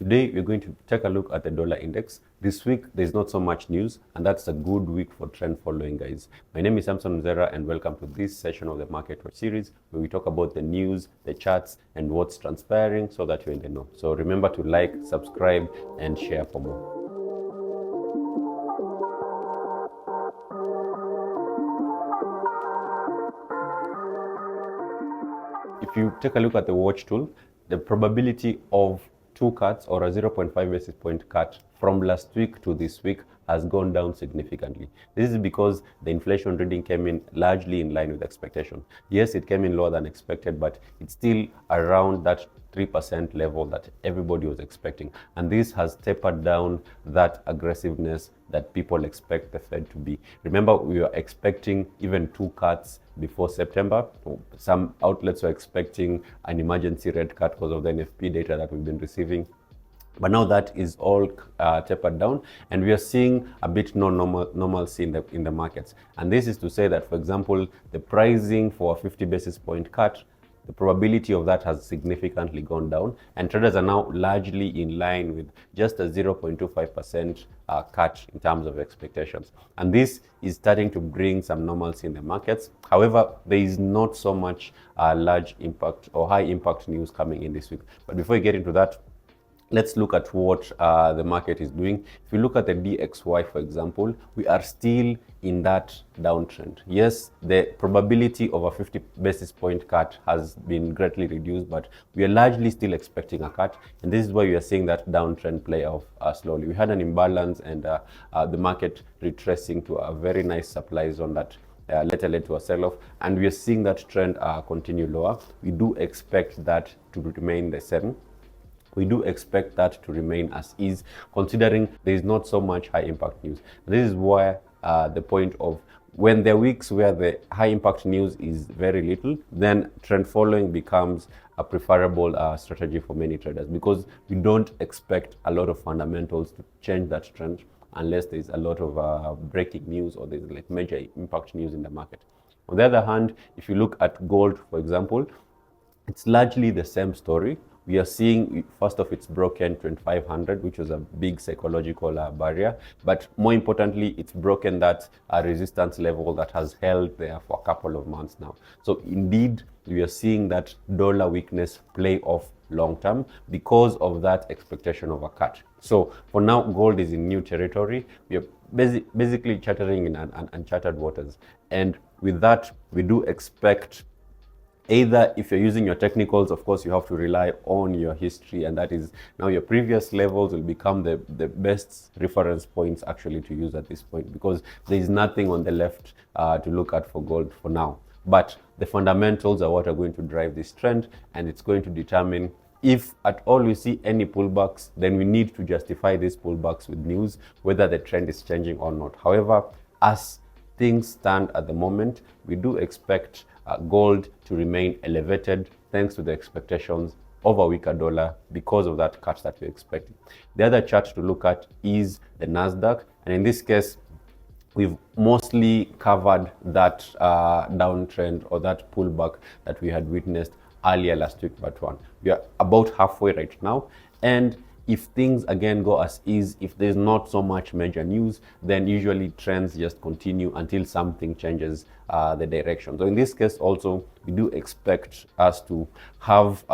Today, we're going to take a look at the dollar index. This week, there's not so much news, and that's a good week for trend following, guys. My name is Samson Zera, and welcome to this session of the Market Watch series, where we talk about the news, the charts, and what's transpiring so that you're in the know. So remember to like, subscribe, and share for more. If you take a look at the watch tool, the probability of two cuts or a 0.5 basis point cut from last week to this week has gone down significantly. This is because the inflation reading came in largely in line with expectation. Yes, it came in lower than expected, but it's still around that 3% level that everybody was expecting. And this has tapered down that aggressiveness that people expect the Fed to be. Remember, we were expecting even two cuts before September. Some outlets were expecting an emergency rate cut because of the NFP data that we've been receiving. But now that is all tapered down, and we are seeing a bit normalcy in the markets. And this is to say that, for example, the pricing for a 50 basis point cut, the probability of that has significantly gone down, and traders are now largely in line with just a 0.25% cut in terms of expectations. And this is starting to bring some normalcy in the markets. However, there is not so much large impact or high impact news coming in this week. But before we get into that, let's look at what the market is doing. If you look at the DXY, for example, we are still in that downtrend. Yes, the probability of a 50 basis point cut has been greatly reduced, but we are largely still expecting a cut. And this is why we are seeing that downtrend play off slowly. We had an imbalance and the market retracing to a very nice supply zone that later led to a sell-off, and we are seeing that trend continue lower. We do expect that to remain the same. We do expect that to remain as is, considering there is not so much high impact news. This is why the point of when there are weeks where the high impact news is very little, then trend following becomes a preferable strategy for many traders, because we don't expect a lot of fundamentals to change that trend unless there's a lot of breaking news or there's like major impact news in the market. On the other hand, if you look at gold, for example, it's largely the same story. We are seeing, first off, it's broken 2500, which was a big psychological barrier. But more importantly, it's broken that resistance level that has held there for a couple of months now. So indeed, we are seeing that dollar weakness play off long term because of that expectation of a cut. So for now, gold is in new territory. We are basically chartering in uncharted waters. And with that, we do expect, either if you're using your technicals, of course, you have to rely on your history, and that is now your previous levels will become the best reference points actually to use at this point, because there is nothing on the left to look at for gold for now. But the fundamentals are what are going to drive this trend, and it's going to determine if at all we see any pullbacks, then we need to justify these pullbacks with news, whether the trend is changing or not. However, as things stand at the moment, we do expect gold to remain elevated thanks to the expectations of a weaker dollar because of that cut that we're expecting. The other chart to look at is the Nasdaq, and in this case, we've mostly covered that downtrend or that pullback that we had witnessed earlier last week, part one. We are about halfway right now, and if things again go as is, if there's not so much major news, then usually trends just continue until something changes the direction. So in this case also, we do expect us to have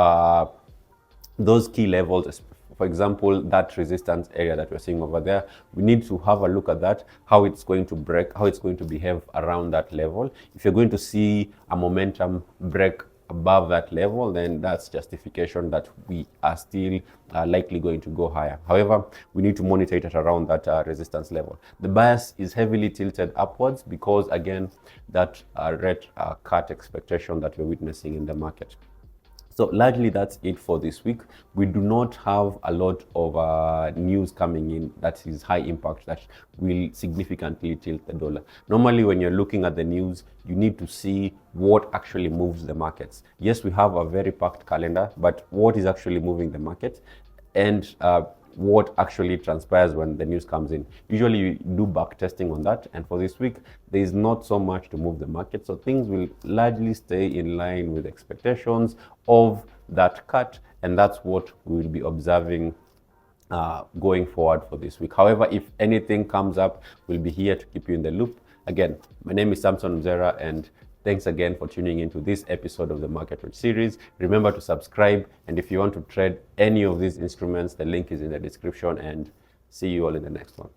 those key levels. For example, that resistance area that we're seeing over there, we need to have a look at that, how it's going to break, how it's going to behave around that level. If you're going to see a momentum break above that level, then that's justification that we are still likely going to go higher. However, we need to monitor it at around that resistance level. The bias is heavily tilted upwards because, again, that rate cut expectation that we're witnessing in the market. So largely that's it for this week. We do not have a lot of news coming in that is high impact that will significantly tilt the dollar. Normally, when you're looking at the news, you need to see what actually moves the markets. Yes, we have a very packed calendar, but what is actually moving the market? And what actually transpires when the news comes in. Usually you do back testing on that, and for this week there is not so much to move the market, so things will largely stay in line with expectations of that cut, and that's what we will be observing going forward for this week. However, if anything comes up, we'll be here to keep you in the loop. Again, my name is Samson Mzera, and thanks again for tuning into this episode of the Market Watch series. Remember to subscribe, and if you want to trade any of these instruments, the link is in the description, and see you all in the next one.